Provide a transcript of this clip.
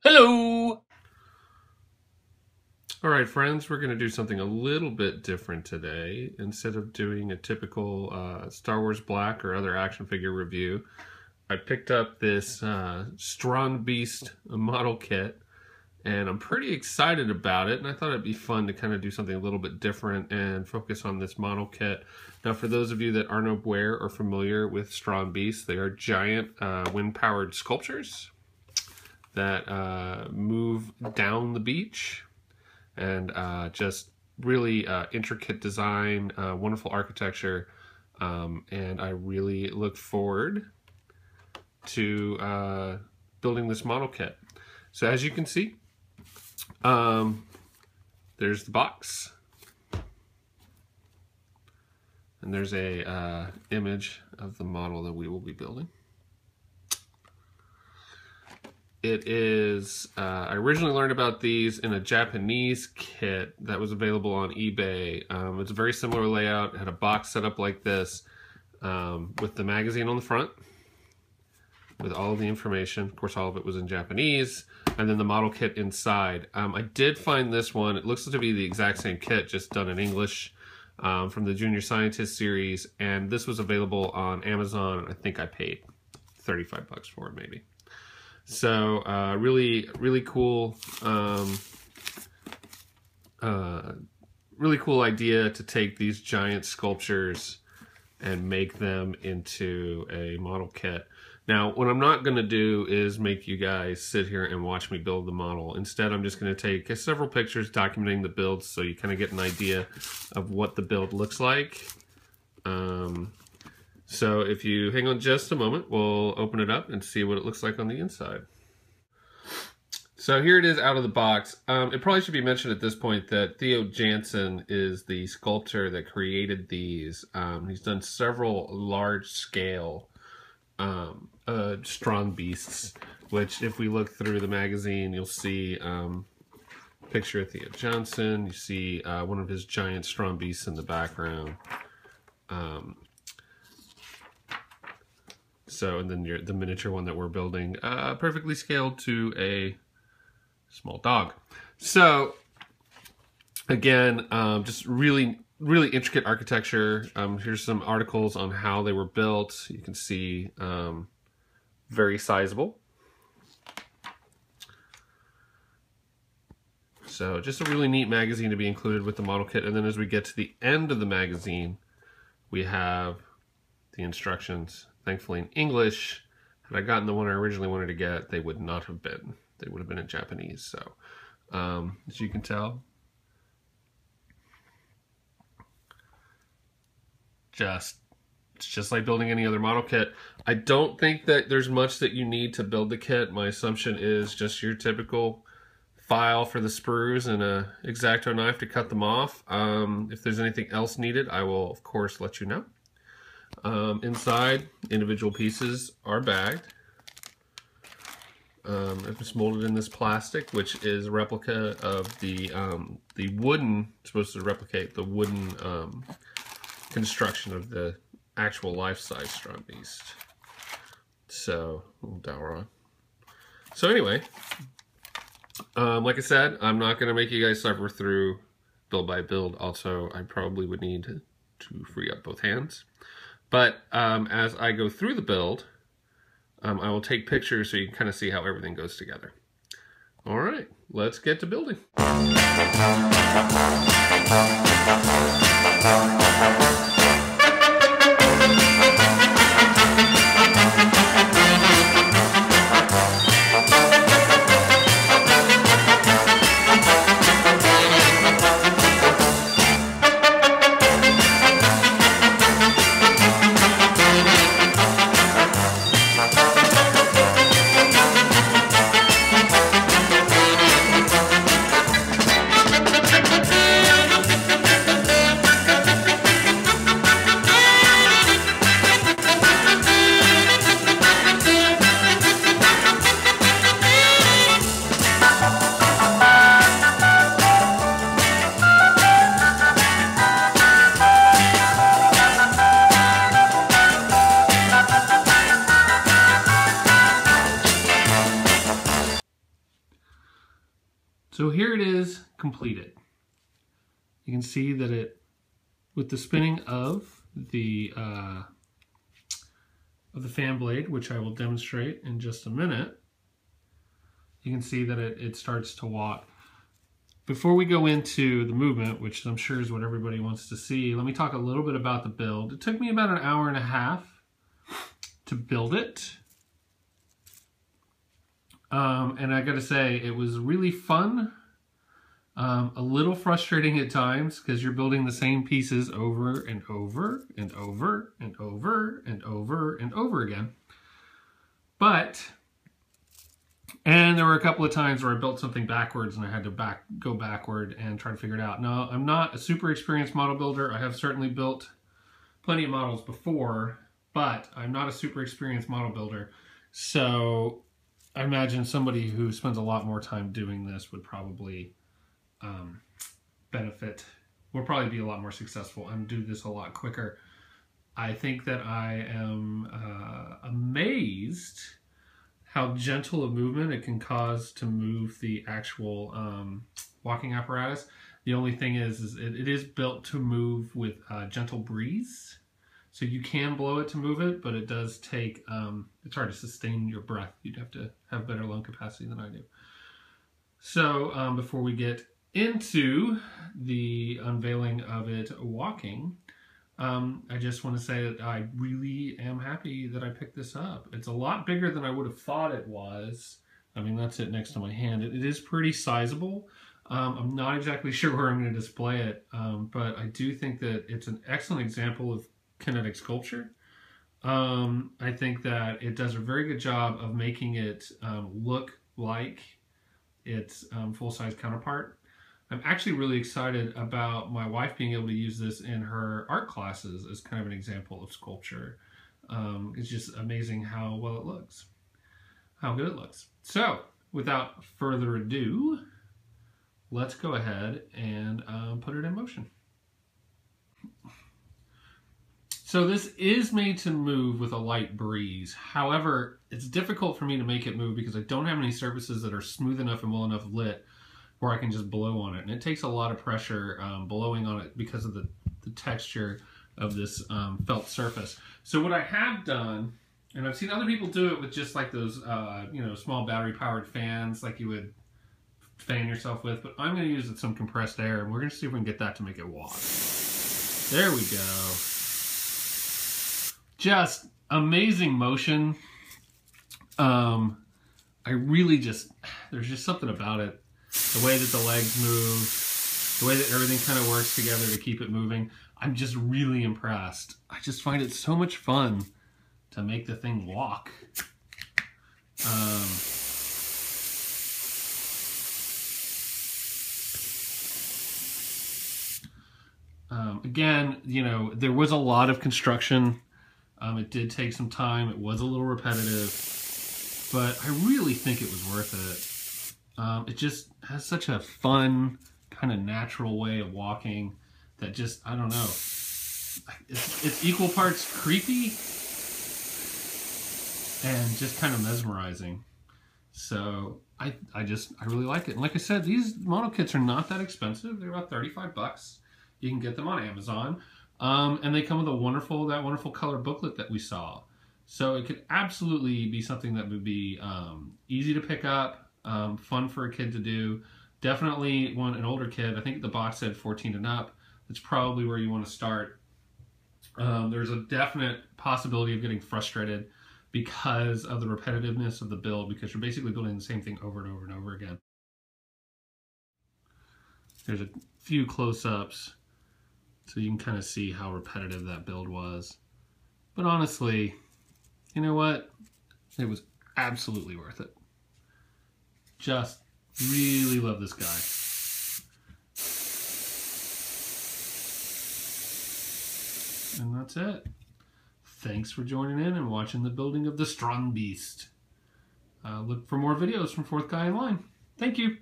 Hello! All right, friends, we're going to do something a little bit different today. Instead of doing a typical Star Wars Black or other action figure review, I picked up this Strandbeest model kit, and I'm pretty excited about it, and I thought it'd be fun to kind of do something a little bit different and focus on this model kit. Now, for those of you that aren't aware or familiar with Strandbeest, they are giant wind-powered sculptures that move down the beach. And just really intricate design, wonderful architecture, and I really look forward to building this model kit. So as you can see, there's the box, and there's a image of the model that we will be building. It is, I originally learned about these in a Japanese kit that was available on eBay. It's a very similar layout. It had a box set up like this with the magazine on the front with all of the information. Of course, all of it was in Japanese, and then the model kit inside. I did find this one. It looks to be the exact same kit, just done in English, from the Junior Scientist series, and this was available on Amazon, and I think I paid 35 bucks for it, maybe. So really cool, really cool idea to take these giant sculptures and make them into a model kit. Now, what I'm not going to do is make you guys sit here and watch me build the model. Instead, I'm just going to take several pictures documenting the build so you kind of get an idea of what the build looks like. So if you hang on just a moment, we'll open it up and see what it looks like on the inside. So here it is out of the box. It probably should be mentioned at this point that Theo Jansen is the sculptor that created these. He's done several large-scale Strandbeests, which if we look through the magazine, you'll see picture of Theo Jansen. You see one of his giant Strandbeests in the background. So, and then the miniature one that we're building, perfectly scaled to a small dog. So, again, just really intricate architecture. Here's some articles on how they were built. You can see very sizable. So, just a really neat magazine to be included with the model kit. And then as we get to the end of the magazine, we have the instructions. Thankfully in English. Had I gotten the one I originally wanted to get, they would not have been. They would have been in Japanese. So, as you can tell, it's just like building any other model kit. I don't think that there's much that you need to build the kit. My assumption is just your typical file for the sprues and a X-Acto knife to cut them off. If there's anything else needed, I will of course let you know. Inside, individual pieces are bagged. I've just molded in this plastic, which is a replica of the wooden, supposed to replicate the wooden construction of the actual life-size Strandbeest. So, a little dowel on. So anyway, like I said, I'm not going to make you guys suffer through build by build. Also, I probably would need to free up both hands. But as I go through the build, I will take pictures so you can kind of see how everything goes together. All right, let's get to building. So here it is completed. You can see that it, with the spinning of the fan blade, which I will demonstrate in just a minute, you can see that it starts to walk. Before we go into the movement, which I'm sure is what everybody wants to see, let me talk a little bit about the build. It took me about an hour and a half to build it. And I gotta say, it was really fun. A little frustrating at times because you're building the same pieces over and over and over and over and over and over again. And there were a couple of times where I built something backwards and I had to go backward and try to figure it out. Now, I'm not a super experienced model builder. I have certainly built plenty of models before, but I'm not a super experienced model builder. So I imagine somebody who spends a lot more time doing this would probably will probably be a lot more successful and do this a lot quicker. I think that I am amazed how gentle a movement it can cause to move the actual walking apparatus. The only thing is it is built to move with a gentle breeze. So you can blow it to move it, but it does take, it's hard to sustain your breath. You'd have to have better lung capacity than I do. So before we get into the unveiling of it walking, I just want to say that I really am happy that I picked this up. It's a lot bigger than I would have thought it was. I mean, that's it next to my hand. It is pretty sizable. I'm not exactly sure where I'm going to display it, but I do think that it's an excellent example of kinetic sculpture. I think that it does a very good job of making it look like its full-size counterpart. I'm actually really excited about my wife being able to use this in her art classes as kind of an example of sculpture. It's just amazing how well it looks, how good it looks. So without further ado, let's go ahead and put it in motion. So this is made to move with a light breeze. However, it's difficult for me to make it move because I don't have any surfaces that are smooth enough and well enough lit where I can just blow on it. And it takes a lot of pressure blowing on it because of the texture of this felt surface. So what I have done, and I've seen other people do it with just like those you know, small battery powered fans like you would fan yourself with, but I'm gonna use some compressed air and we're gonna see if we can get that to make it walk. There we go. Just amazing motion. I really just, there's just something about it. The way that the legs move, the way that everything kind of works together to keep it moving. I'm just really impressed. I just find it so much fun to make the thing walk. Again, you know, there was a lot of construction. It did take some time. It was a little repetitive, but I really think it was worth it. It just has such a fun, kind of natural way of walking that just, I don't know, it's equal parts creepy and just kind of mesmerizing. So I really like it. And like I said, these model kits are not that expensive. They're about 35 bucks. You can get them on Amazon. And they come with that wonderful color booklet that we saw. So it could absolutely be something that would be easy to pick up, fun for a kid to do. Definitely an older kid. I think the box said 14 and up. That's probably where you want to start. There's a definite possibility of getting frustrated because of the repetitiveness of the build, because you're basically building the same thing over and over and over again. There's a few close-ups so you can kind of see how repetitive that build was. But honestly, you know what? It was absolutely worth it. Just really love this guy. And that's it. Thanks for joining in and watching the building of the Strandbeest. Look for more videos from Fourth Guy in Line. Thank you.